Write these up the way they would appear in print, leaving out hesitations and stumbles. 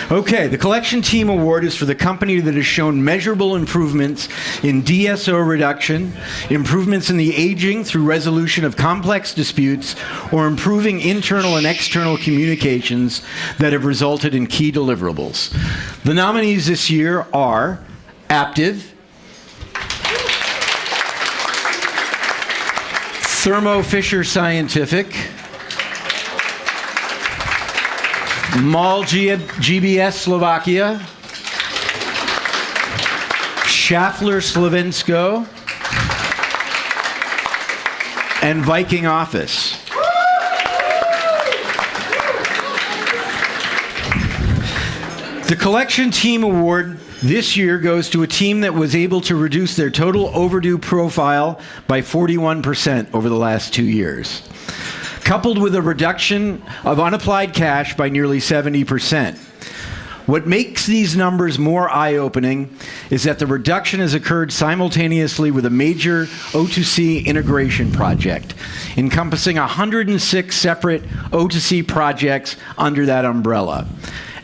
Okay, the Collection Team Award is for the company that has shown measurable improvements in DSO reduction, improvements in the aging through resolution of complex disputes, or improving internal and external communications that have resulted in key deliverables. The nominees this year are Aptiv, Thermo Fisher Scientific, MAL GBS Slovakia, Schaeffler Slovensko, and Viking Office. The Collection Team Award this year goes to a team that was able to reduce their total overdue profile by 41% over the last 2 years, coupled with a reduction of unapplied cash by nearly 70%. What makes these numbers more eye-opening is that the reduction has occurred simultaneously with a major O2C integration project, encompassing 106 separate O2C projects under that umbrella.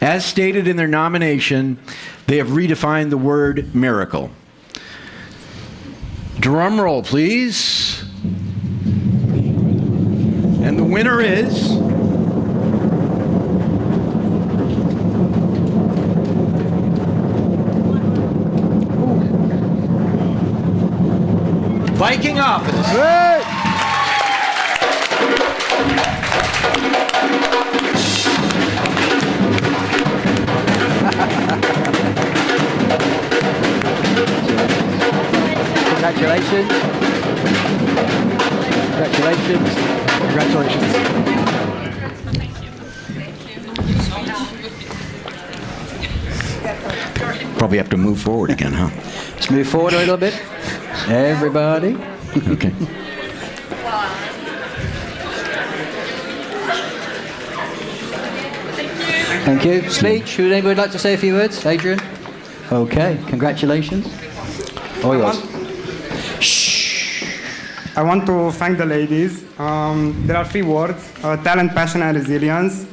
As stated in their nomination, they have redefined the word miracle. Drum roll, please. And the winner is Viking Office. Hey! Congratulations. Congratulations. Congratulations. Probably have to move forward again, huh? Let's move forward a little bit. Everybody. Okay. Thank you. Speech. Would anybody like to say a few words? Adrian? Okay. Congratulations. All yours. I want to thank the ladies. There are 3 words: talent, passion, and resilience.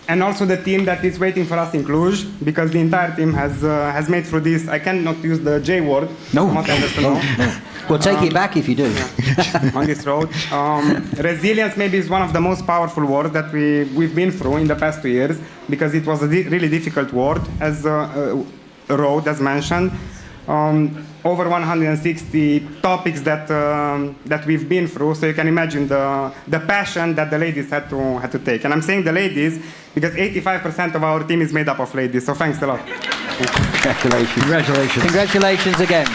And also the team that is waiting for us in Cluj, because the entire team has made through this. I cannot use the J word. No. Not understand. Well, take it back if you do. Yeah. On this road. Resilience maybe is one of the most powerful words that we've been through in the past 2 years, because it was a really difficult word, as road, as mentioned. Over 160 topics that we've been through, so you can imagine the passion that the ladies had to take. And I'm saying the ladies because 85% of our team is made up of ladies, so thanks a lot. Congratulations. Congratulations. Congratulations again.